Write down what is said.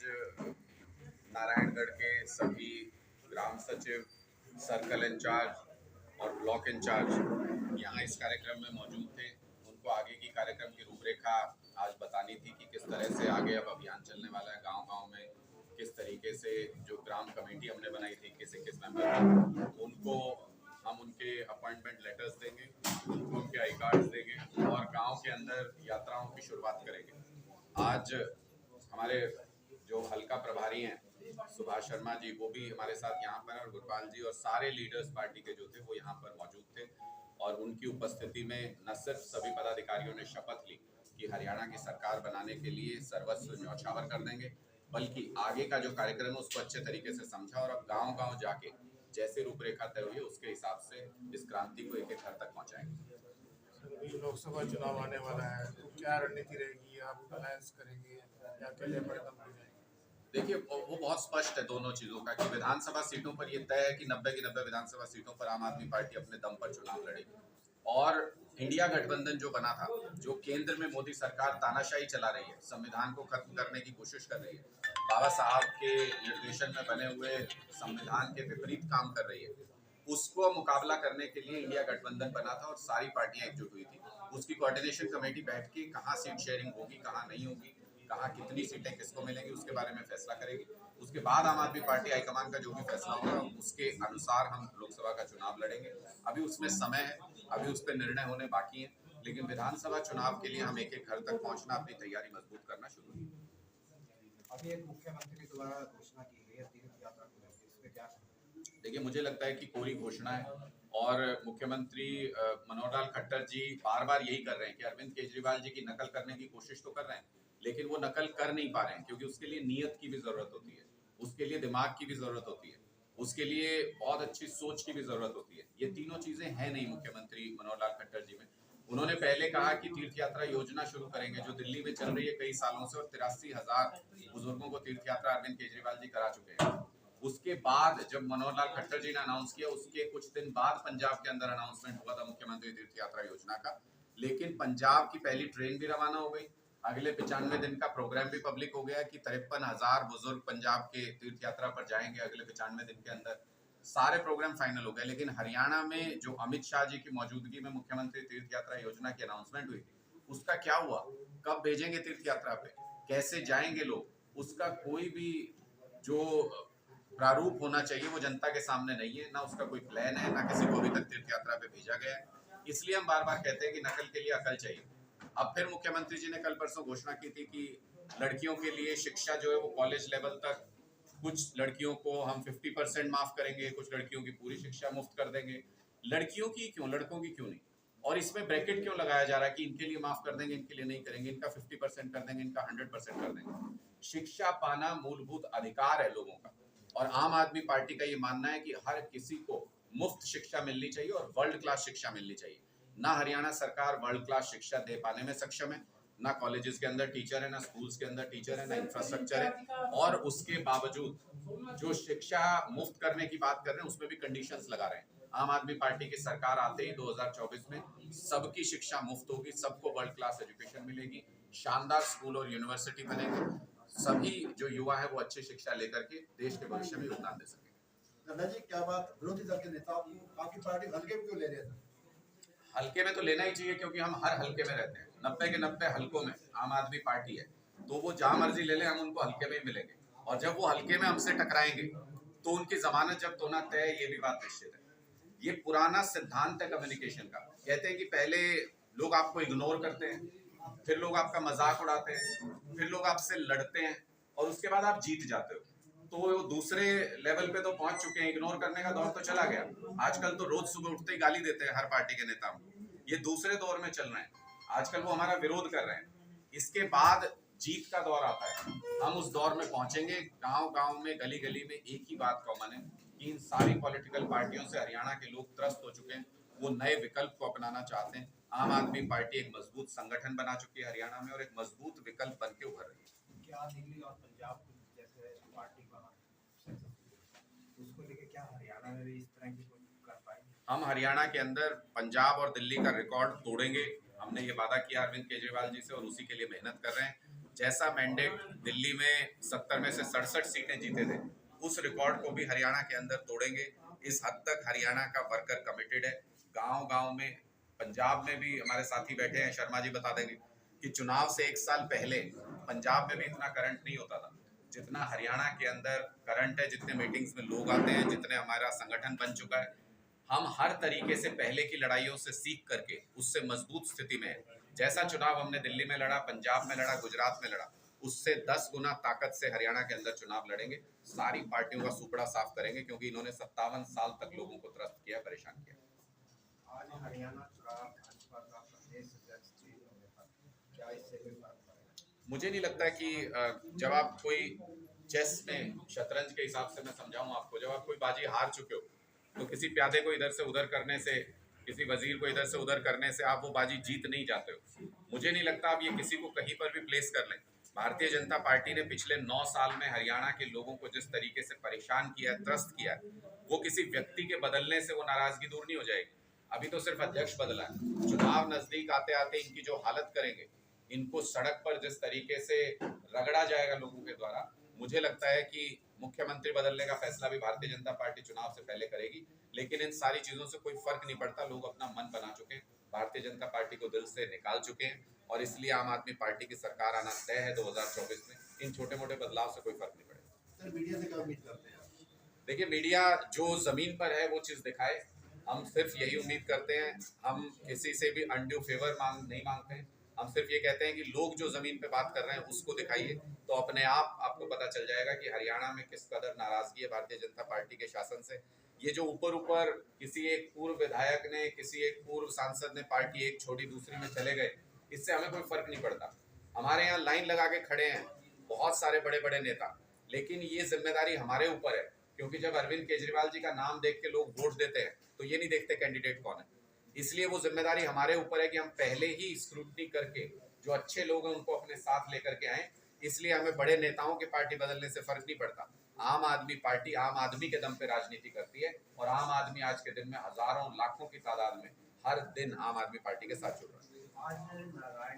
नारायणगढ़ के सभी ग्राम सचिव, सर्कल इंचार्ज और ब्लॉक इंचार्ज यहाँ इस कार्यक्रम में मौजूद थे। उनको आगे की कार्यक्रम की रूपरेखा आज बतानी थी कि किस तरह से आगे अब अभियान चलने वाला है। गांव-गांव में किस तरीके से जो ग्राम कमेटी हमने बनाई थी, किस मेंबर उनको हम उनके अपॉइंटमेंट लेटर्स देंगे, उनको उनके आई कार्ड्स देंगे और गांव के अंदर यात्राओं की शुरुआत करेंगे। आज हमारे जो हल्का प्रभारी हैं सुभाष शर्मा जी, वो भी हमारे साथ यहाँ पर, और गुरपाल जी और सारे लीडर्स पार्टी के जो थे वो यहाँ पर मौजूद थे। और उनकी उपस्थिति में न सिर्फ सभी पदाधिकारियों ने शपथ ली कि हरियाणा की सरकार बनाने के लिए सर्वस्व न्यौछावर कर देंगे, बल्कि आगे का जो कार्यक्रम है उसको अच्छे तरीके से समझा और अब गांव-गांव जाके जैसे रूपरेखा तय हुई है उसके हिसाब से इस क्रांति को एक-एक घर तक पहुंचाएंगे। लोकसभा चुनाव आने वाला है, तो क्या रणनीति रहेगी? आप अलायंस करेंगे या अकेले बड़े दम पे जाएंगे? देखिए, वो बहुत स्पष्ट है दोनों चीजों का कि विधानसभा सीटों पर ये तय है कि 90 की 90 विधानसभा सीटों पर आम आदमी पार्टी अपने दम पर चुनाव लड़ेगी। और इंडिया गठबंधन जो बना था, जो केंद्र में मोदी सरकार तानाशाही चला रही है, संविधान को खत्म करने की कोशिश कर रही है, बाबा साहब के निर्देशन में बने हुए संविधान के विपरीत काम कर रही है, उसको मुकाबला करने के लिए इंडिया गठबंधन बना था और सारी पार्टियां एकजुट हुई थी। उसकी कोऑर्डिनेशन कमेटी बैठ के कहाँ सीट शेयरिंग होगी, कहाँ नहीं होगी, कहाँ कितनी सीटें किसको मिलेंगी, उसके बारे में फैसला करेगी। उसके बाद आम आदमी पार्टी हाईकमान का जो भी फैसला होगा उसके अनुसार हम लोकसभा का चुनाव लड़ेंगे। अभी उसमें समय है, अभी उस पर निर्णय होने बाकी है, लेकिन विधानसभा चुनाव के लिए हम एक एक घर तक पहुंचना, अपनी तैयारी मजबूत करना शुरू करेंगे। अभी एक मुख्यमंत्री द्वारा घोषणा की गई है तीर्थ यात्रा को लेकर, इस पे क्या? देखिए, मुझे लगता है कि कोरी घोषणा है और मुख्यमंत्री मनोहर लाल खट्टर जी बार बार यही कर रहे हैं कि अरविंद केजरीवाल जी की नकल करने की कोशिश तो कर रहे हैं, लेकिन वो नकल कर नहीं पा रहे हैं क्योंकि उसके लिए नीयत की भी जरूरत होती है, उसके लिए दिमाग की भी जरूरत होती है, उसके लिए बहुत अच्छी सोच की भी जरूरत होती है। ये तीनों चीजें हैं नहीं मुख्यमंत्री मनोहर लाल खट्टर जी में। उन्होंने पहले कहा कि तीर्थ यात्रा योजना शुरू करेंगे जो दिल्ली में चल रही है कई सालों से, और 83,000 बुजुर्गों को तीर्थ यात्रा अरविंद केजरीवाल जी करा चुके हैं। उसके बाद जब मनोहर लाल खट्टर जी ने अनाउंस किया, उसके कुछ दिन बाद पंजाब के अंदर अनाउंसमेंट हुआ था मुख्यमंत्री तीर्थ यात्रा योजना का, लेकिन पंजाब की पहली ट्रेन भी रवाना हो गई। अगले 95 दिन का प्रोग्राम भी पब्लिक हो गया कि 53,000 बुजुर्ग पंजाब के तीर्थ यात्रा पर जाएंगे अगले 95 दिन के अंदर। सारे प्रोग्राम फाइनल हो गए, लेकिन हरियाणा में जो अमित शाह जी की मौजूदगी में मुख्यमंत्री तीर्थ यात्रा योजना की अनाउंसमेंट हुई थी, उसका क्या हुआ? कब भेजेंगे तीर्थ यात्रा पे, कैसे जाएंगे लोग, उसका कोई भी जो प्रारूप होना चाहिए वो जनता के सामने नहीं है, ना उसका कोई प्लान है, ना किसी को अभी तक तीर्थ यात्रा पे भेजा गया है। इसलिए हम बार बार कहते हैं कि नकल के लिए अकल चाहिए। अब फिर मुख्यमंत्री जी ने कल परसों घोषणा की थी कि लड़कियों के लिए शिक्षा जो है वो कॉलेज लेवल तक, कुछ लड़कियों को हम 50% माफ करेंगे, कुछ लड़कियों की पूरी शिक्षा मुफ्त कर देंगे। लड़कियों की क्यों, लड़कों की क्यों नहीं? और इसमें ब्रैकेट क्यों लगाया जा रहा है कि इनके लिए माफ कर देंगे, इनके लिए नहीं करेंगे, इनका 50% कर देंगे, इनका 100% कर देंगे। शिक्षा पाना मूलभूत अधिकार है लोगों का, और आम आदमी पार्टी का ये मानना है कि हर किसी को मुफ्त शिक्षा मिलनी चाहिए और वर्ल्ड क्लास शिक्षा मिलनी चाहिए। ना हरियाणा सरकार वर्ल्ड क्लास शिक्षा दे पाने में सक्षम है, ना कॉलेजेस के अंदर टीचर है, ना स्कूल्स के अंदर टीचर है, ना इंफ्रास्ट्रक्चर है, और उसके बावजूद जो शिक्षा मुफ्त करने की बात कर रहे हैं उसमें भी कंडीशंस लगा रहे हैं। आम आदमी पार्टी की सरकार आते ही 2024 में सबकी शिक्षा मुफ्त होगी, सबको वर्ल्ड क्लास एजुकेशन मिलेगी, शानदार स्कूल और यूनिवर्सिटी बनेंगे, सभी जो युवा है वो अच्छी शिक्षा लेकर के देश के भविष्य में योगदान दे सकेंगे। नड्डा जी, क्या बात विरोधी दल के नेताओं को आपकी पार्टी हल्के में क्यों ले रहे थे? हल्के में तो लेना ही चाहिए क्योंकि हम हर हल्के में रहते हैं, 90 के 90 हल्कों में आम आदमी पार्टी है, तो वो जहां मर्जी ले ले, हम उनको हल्के में ही मिलेंगे। और जब वो हल्के में हमसे टकराएंगे तो उनकी जमानत जब होना तय है, ये भी बात निश्चित है। ये पुराना सिद्धांत है कम्युनिकेशन का। कहते हैं कि पहले लोग आपको इग्नोर करते हैं, फिर लोग आपका मजाक उड़ाते हैं, फिर लोग आपसे लड़ते हैं, और उसके बाद आप जीत जाते हो। तो दूसरे लेवल पे तो पहुंच चुके हैं, इग्नोर करने का दौर तो चला गया। आजकल तो रोज सुबह उठते ही गाली देते हैं हर पार्टी के नेताओं को। ये दूसरे दौर में चल रहे हैं, आजकल वो हमारा विरोध कर रहे हैं। इसके बाद जीत का दौर आता है, हम उस दौर में पहुंचेंगे। गांव गांव में, गली गली में एक ही बात कॉमन है कि इन सारी पॉलिटिकल पार्टियों से हरियाणा के लोग त्रस्त हो चुके हैं, वो नए विकल्प को अपनाना चाहते हैं। आम आदमी पार्टी एक मजबूत संगठन बना चुकी है हरियाणा में और एक मजबूत विकल्प बन के उभर रही है। क्या दिल्ली और पंजाब जैसे पार्टी बना उसको लेके क्या हरियाणा में भी इस तरह की कोई कर पाएंगे? हम हरियाणा के अंदर पंजाब और दिल्ली का रिकॉर्ड तोड़ेंगे। हमने ये वादा किया अरविंद केजरीवाल जी से और उसी के लिए मेहनत कर रहे हैं। जैसा मैंडेट दिल्ली में 70 में से 67 सीटें जीते थे, उस रिकॉर्ड को भी हरियाणा के अंदर तोड़ेंगे। इस हद तक हरियाणा का वर्कर कमिटेड है। गांव-गांव में, पंजाब में भी हमारे साथी बैठे हैं, शर्मा जी बता देंगे कि चुनाव से 1 साल पहले पंजाब में भी इतना करंट नहीं होता था जितना हरियाणा के अंदर करंट है, जितने मीटिंग्स में लोग आते हैं, जितने हमारा संगठन बन चुका है। हम हर तरीके से पहले की लड़ाइयों से सीख करके उससे मजबूत स्थिति में है। जैसा चुनाव हमने दिल्ली में लड़ा, पंजाब में लड़ा, गुजरात में लड़ा, उससे 10 गुना ताकत से हरियाणा के अंदर चुनाव लड़ेंगे। सारी पार्टियों का सुपड़ा साफ करेंगे, क्योंकि इन्होंने 57 साल तक लोगों को त्रस्त किया, परेशान किया। आज हरियाणा चुनाव भाजपा का प्रदेश अध्यक्ष चेंज होने पर क्या इससे कोई फर्क पड़ेगा? मुझे नहीं लगता कि जब आप कोई चेस में, शतरंज के हिसाब से मैं समझाऊं आपको, जब आप कोई बाजी हार चुके हो तो किसी प्यादे को इधर से उधर करने से, किसी वजीर को इधर से उधर करने से आप वो बाजी जीत नहीं जाते हो। मुझे नहीं लगता आप ये किसी को कहीं पर भी प्लेस कर लें। भारतीय जनता पार्टी ने पिछले 9 साल में हरियाणा के लोगों को जिस तरीके से परेशान किया है, त्रस्त किया है, वो किसी व्यक्ति के बदलने से वो नाराजगी दूर नहीं हो जाएगी। अभी तो सिर्फ अध्यक्ष बदला है। चुनाव नजदीक आते आते इनकी जो हालत करेंगे, इनको सड़क पर जिस तरीके से रगड़ा जाएगा लोगों के द्वारा, मुझे लगता है कि मुख्यमंत्री बदलने का फैसला भी भारतीय जनता पार्टी चुनाव से पहले करेगी। लेकिन इन सारी चीजों से कोई फर्क नहीं पड़ता। लोग अपना मन बना चुके हैं, भारतीय जनता पार्टी को दिल से निकाल चुके हैं, और इसलिए आम आदमी पार्टी की सरकार आना तय है 2024 में। इन छोटे मोटे बदलाव से कोई फर्क नहीं पड़ेगा। सर मीडिया से क्या उम्मीद करते हैं आप? देखिए, मीडिया जो जमीन पर है वो चीज दिखाए। हम सिर्फ यही उम्मीद करते हैं। हम किसी से भी अनड्यू फेवर नहीं मांगते हैं। हम सिर्फ ये कहते हैं कि लोग जो जमीन पे बात कर रहे हैं उसको दिखाइए, तो अपने आप आपको पता चल जाएगा कि हरियाणा में किस कदर नाराजगी है भारतीय जनता पार्टी के शासन से। ये जो ऊपर ऊपर किसी एक पूर्व विधायक ने, किसी एक पूर्व सांसद ने पार्टी एक छोड़ी दूसरी में चले गए, इससे हमें कोई फर्क नहीं पड़ता। हमारे यहाँ लाइन लगा के खड़े हैं बहुत सारे बड़े बड़े नेता, लेकिन ये जिम्मेदारी हमारे ऊपर है, क्योंकि जब अरविंद केजरीवाल जी का नाम देख के लोग वोट देते हैं तो ये नहीं देखते कैंडिडेट कौन है। इसलिए वो जिम्मेदारी हमारे ऊपर है कि हम पहले ही स्क्रूटनी करके जो अच्छे लोग हैं उनको अपने साथ लेकर के आए। इसलिए हमें बड़े नेताओं की पार्टी बदलने से फर्क नहीं पड़ता। आम आदमी पार्टी आम आदमी के दम पे राजनीति करती है, और आम आदमी आज के दिन में हजारों लाखों की तादाद में हर दिन आम आदमी पार्टी के साथ जुड़ रहा है। आज नारायण